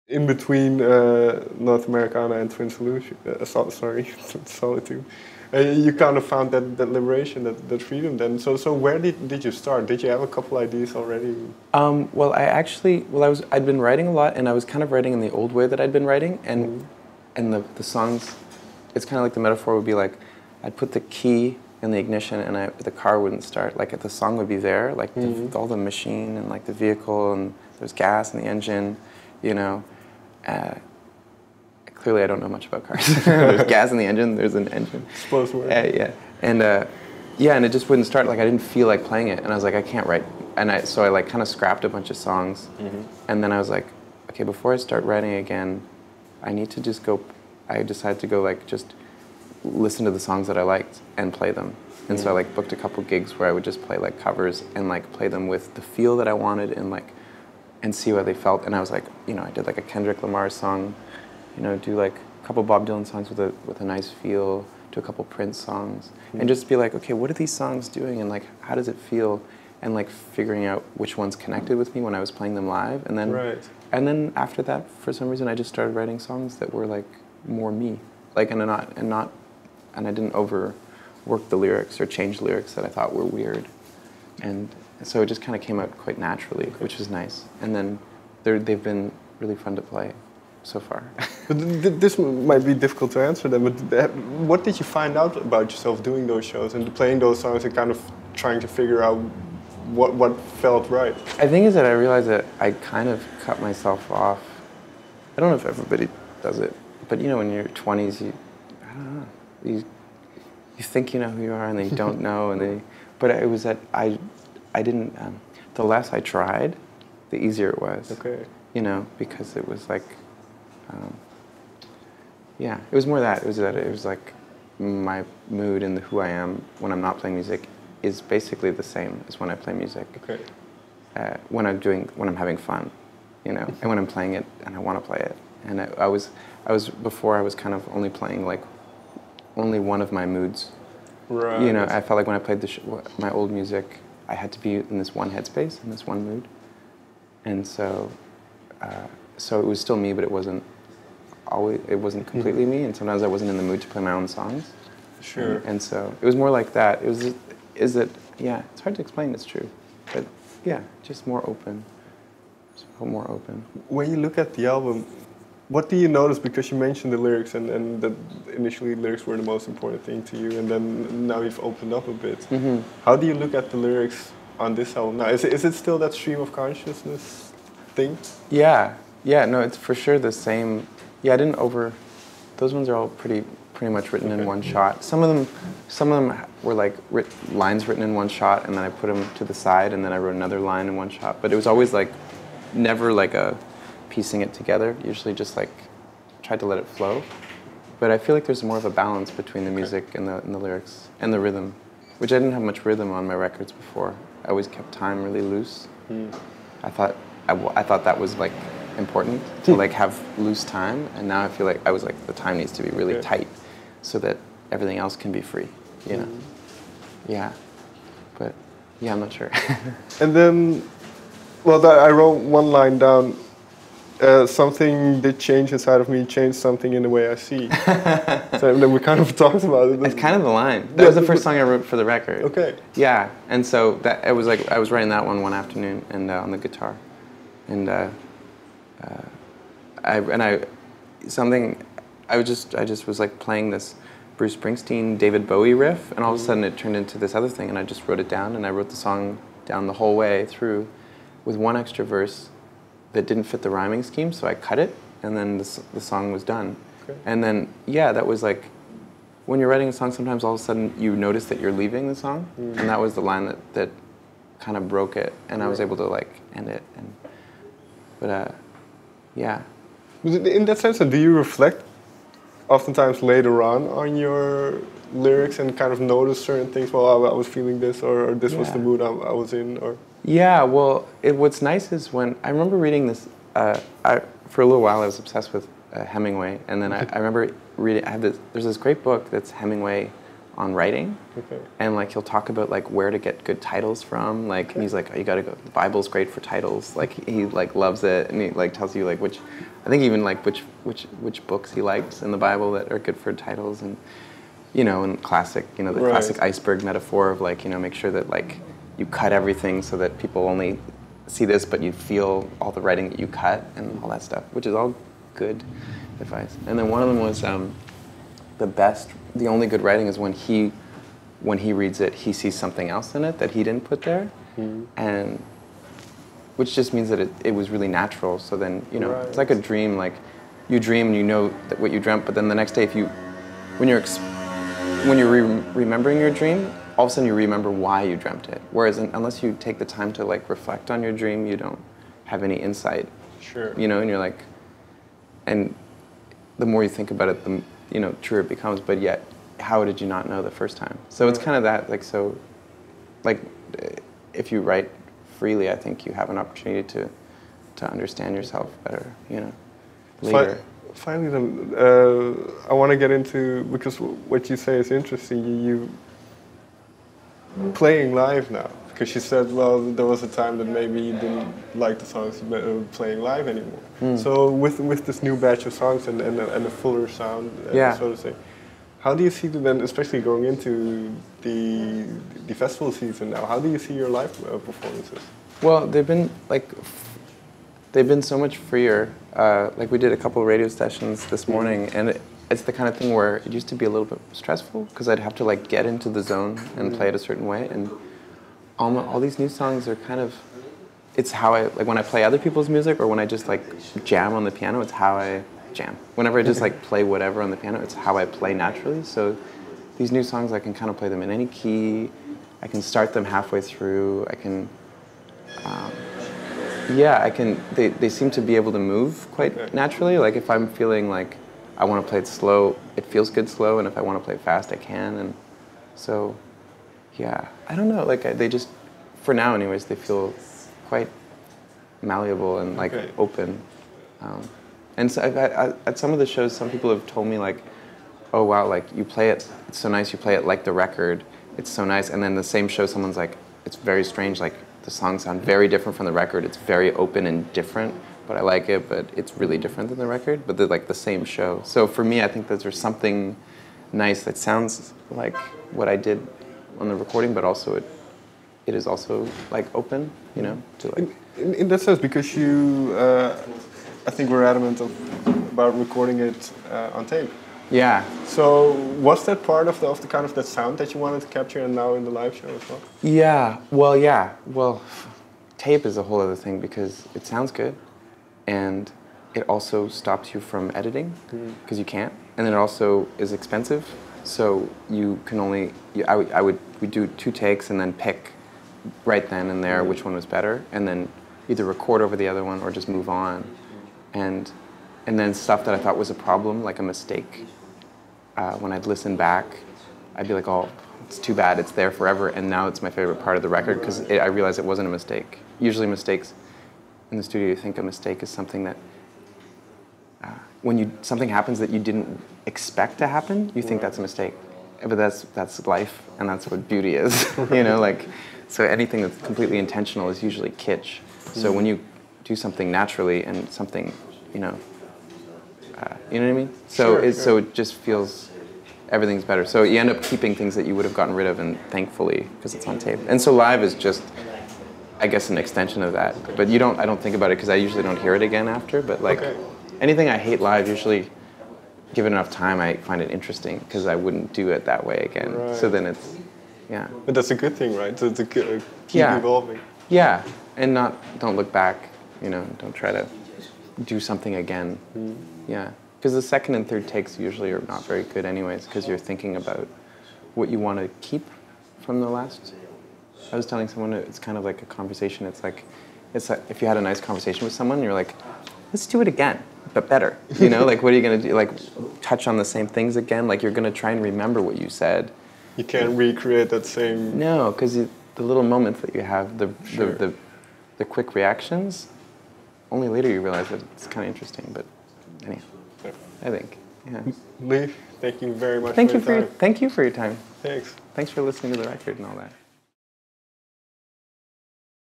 in between North Americana and Twin Solution, sorry, Twin Solitude. You kind of found that liberation, that freedom then. So where did you start? Did you have a couple ideas already? Well, I'd been writing a lot, and I was kind of writing in the old way that I'd been writing, and the songs, it's kind of like the metaphor would be like, I'd put the key in the ignition and the car wouldn't start. Like the song would be there, like all the machine and like the vehicle, and there's gas in the engine, you know. Clearly I don't know much about cars. There's gas in the engine, there's an engine. Supposed to work. Yeah. And and it just wouldn't start. Like I didn't feel like playing it, and I was like, I can't write. And so I like kind of scrapped a bunch of songs, and then I was like, okay, before I start writing again, I need to just go. I decided to go like just listen to the songs that I liked and play them. And so I like booked a couple gigs where I would just play like covers and like play them with the feel that I wanted and see how they felt. And I was like, you know, I did like a Kendrick Lamar song, you know, do like a couple Bob Dylan songs with a nice feel, do a couple Prince songs, and just be like, okay, what are these songs doing, and like how does it feel, and like figuring out which ones connected with me when I was playing them live, and then after that, for some reason, I just started writing songs that were like more me, like and I didn't overwork the lyrics or change lyrics that I thought were weird, and so it just kind of came out quite naturally, which was nice. And then they've been really fun to play so far. But this might be difficult to answer then, but what did you find out about yourself doing those shows and playing those songs and kind of trying to figure out what felt right? I think is that I realized that I kind of cut myself off. I don't know if everybody does it, but you know, in your 20s, I don't know, you think you know who you are and then you don't know, but it was that I didn't, the less I tried, the easier it was. Okay. You know, because it was like, yeah, it was more that. It was like my mood and who I am when I'm not playing music is basically the same as when I play music. Okay. When I'm having fun, you know, and when I'm playing it and I want to play it. And before I was kind of only playing like only one of my moods. Right. You know, I felt like when I played my old music, I had to be in this one headspace, in this one mood. And so it was still me, but it wasn't completely me, and sometimes I wasn't in the mood to play my own songs. Sure. And so it was more like that. It's hard to explain, it's true. But yeah, just more open. More open. When you look at the album, what do you notice? Because you mentioned the lyrics and that initially lyrics were the most important thing to you, and then now you've opened up a bit. How do you look at the lyrics on this album now? Is it still that stream of consciousness thing? Yeah, no, it's for sure the same. Yeah, those ones are all pretty much written in one shot. Some of them were like lines written in one shot, and then I put them to the side, and then I wrote another line in one shot. But it was always like, never like a piecing it together. Usually just like tried to let it flow. But I feel like there's more of a balance between the music and the lyrics and the rhythm, which I didn't have much rhythm on my records before. I always kept time really loose. I thought that was like important to like have loose time, and now I feel like the time needs to be really tight so that everything else can be free, you know. Yeah, but yeah, I'm not sure. And then, well, I wrote one line down. Something did change inside of me, changed something in the way I see. So then we kind of talked about it. It's kind of the line. That was the first song I wrote for the record. Okay. Yeah, and so it was like I was writing that one afternoon and on the guitar, and I just was like playing this Bruce Springsteen, David Bowie riff, and all of a sudden it turned into this other thing, and I just wrote it down, and I wrote the song down the whole way through, with one extra verse that didn't fit the rhyming scheme, so I cut it, and then the song was done. Okay. And then, yeah, that was like, when you're writing a song, sometimes all of a sudden you notice that you're leaving the song, and that was the line that kind of broke it, and I was able to like end it. But yeah. In that sense, do you reflect oftentimes later on your lyrics and kind of notice certain things? Well, I was feeling this, or this was the mood I was in, or. Yeah, well, what's nice is when I remember reading this. For a little while, I was obsessed with Hemingway, and then I remember reading. There's this great book that's Hemingway on writing. Okay. And like he'll talk about like where to get good titles from, like, and he's like, oh, you gotta go, the Bible's great for titles, like he like loves it, and he like tells you like which, I think even like which books he likes in the Bible that are good for titles, and you know, and classic, you know, the classic iceberg metaphor of like, you know, make sure that like you cut everything so that people only see this, but you feel all the writing that you cut and all that stuff, which is all good advice. And then one of them was the only good writing is when he reads it, he sees something else in it that he didn't put there, and which just means that it was really natural. So then, you know, it's like a dream. Like you dream and you know that what you dreamt, but then the next day, when you're remembering your dream, all of a sudden you remember why you dreamt it. Whereas unless you take the time to like reflect on your dream, you don't have any insight. Sure. You know, and you're like, and the more you think about it, the, you know, truer it becomes. But yet, how did you not know the first time? So it's kind of that, like, so, like, if you write freely, I think you have an opportunity to understand yourself better, you know, later. Finally, then, I want to get into, because what you say is interesting, you playing live now. Because you said, well, there was a time that maybe you didn't like the songs playing live anymore. So with this new batch of songs and a fuller sound, so to say, how do you see them then, especially going into the festival season now? How do you see your live performances? Well, they've been so much freer. Like we did a couple of radio sessions this morning, and it's the kind of thing where it used to be a little bit stressful because I'd have to like get into the zone and play it a certain way. And all these new songs are kind of, it's how I, like when I play other people's music or when I just like jam on the piano, it's how I jam. Whenever I just like play whatever on the piano, it's how I play naturally. So these new songs, I can kind of play them in any key. I can start them halfway through. I can, they seem to be able to move quite naturally. Like if I'm feeling like I want to play it slow, it feels good slow, and if I want to play it fast, I can. And so, yeah, I don't know, like they just, for now anyways, they feel quite malleable and like open. And so at some of the shows, some people have told me like, oh wow, like you play it, it's so nice, you play it like the record, it's so nice. And then the same show, someone's like, it's very strange, like the songs sound very different from the record, it's very open and different, but I like it, but it's really different than the record, but they're like the same show. So for me, I think that there's something nice that sounds like what I did on the recording, but also it is also like open, you know, to like. In that sense, because you, I think we're adamant about recording it on tape. Yeah. So was that part of the kind of that sound that you wanted to capture, and now in the live show as well? Yeah. Well, tape is a whole other thing because it sounds good, and it also stops you from editing because you can't, and then it also is expensive. So you can only, we do 2 takes and then pick right then and there which one was better, and then either record over the other one or just move on. And then stuff that I thought was a problem, like a mistake, when I'd listen back, I'd be like, oh, it's too bad, it's there forever, and now it's my favorite part of the record because I realized it wasn't a mistake. Usually mistakes in the studio, you think a mistake is something that, when something happens that you didn't expect to happen, you think that's a mistake. But that's life, and that's what beauty is, you know, like, so anything that's completely intentional is usually kitsch. So when you do something naturally and something, you know what I mean? So so it just feels, everything's better. So you end up keeping things that you would have gotten rid of, and thankfully, because it's on tape. And so live is just, I guess, an extension of that. But I don't think about it because I usually don't hear it again after, but like, anything I hate live, usually, given enough time, I find it interesting because I wouldn't do it that way again. Right. So then it's, yeah. But that's a good thing, right? To keep evolving. Yeah, and don't look back, you know, don't try to do something again. Yeah, because the second and third takes usually are not very good anyways because you're thinking about what you want to keep from the last. I was telling someone it's kind of like a conversation. It's like if you had a nice conversation with someone, you're like, let's do it again, but better. You know, like what are you going to do? Like touch on the same things again? Like you're going to try and remember what you said. You can't recreate that same... No, because the little moments that you have, the quick reactions, only later you realize that it's kind of interesting, but anyhow, I think, yeah. Leif, thank you very much for your time. Thank you for your time. Thanks. Thanks for listening to the record and all that.